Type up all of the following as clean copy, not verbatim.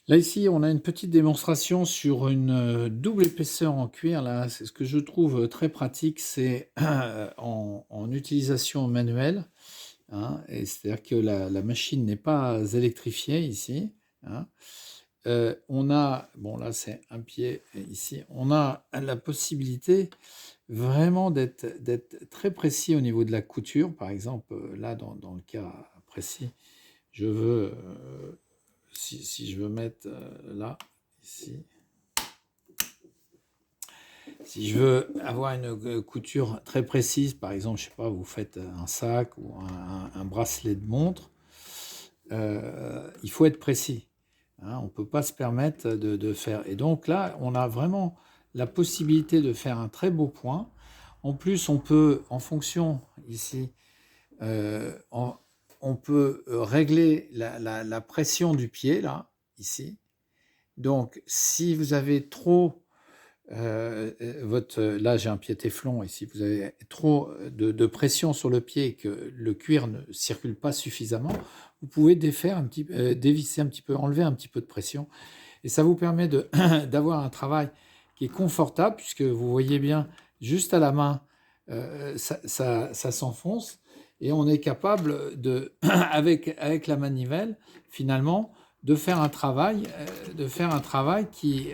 Là, ici, on a une petite démonstration sur une double épaisseur en cuir. Là, c'est ce que je trouve très pratique, c'est en utilisation manuelle, hein, et c'est-à-dire que la machine n'est pas électrifiée ici, hein. On a, bon là c'est un pied ici, on a la possibilité vraiment d'être très précis au niveau de la couture. Par exemple, là dans le cas précis, je veux, si je veux mettre là, ici, si je veux avoir une couture très précise, par exemple, je sais pas, vous faites un sac ou un bracelet de montre, il faut être précis, hein, on ne peut pas se permettre de faire. Et donc là, on a vraiment la possibilité de faire un très beau point. En plus, on peut, en fonction ici, euh, on, on peut régler la pression du pied, là, ici. Donc, si vous avez trop là j'ai un pied téflon, et si vous avez trop de pression sur le pied et que le cuir ne circule pas suffisamment, vous pouvez dévisser un petit peu, enlever un petit peu de pression, et ça vous permet d'avoir un travail qui est confortable, puisque vous voyez bien, juste à la main, ça s'enfonce, et on est capable avec la manivelle, finalement, de faire un travail qui,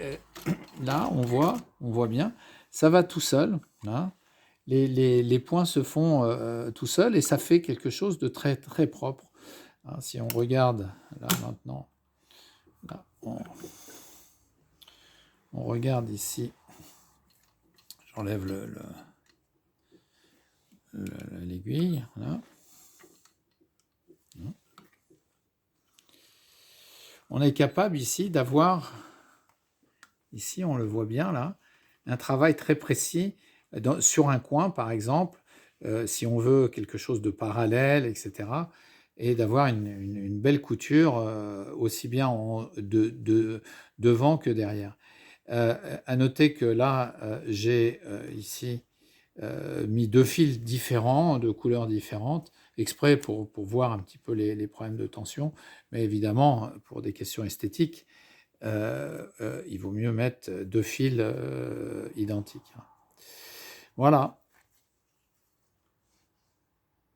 là, on voit bien, ça va tout seul, hein. Les points se font tout seuls, et ça fait quelque chose de très très propre, hein. Si on regarde là maintenant, là, on regarde ici, j'enlève l'aiguille, voilà. On est capable ici d'avoir, ici on le voit bien là, un travail très précis sur un coin par exemple, si on veut quelque chose de parallèle, etc. Et d'avoir une belle couture aussi bien devant que derrière. À noter que là, j'ai ici mis deux fils différents, de couleurs différentes, exprès pour voir un petit peu les problèmes de tension. Mais évidemment, pour des questions esthétiques, il vaut mieux mettre deux fils identiques. Voilà.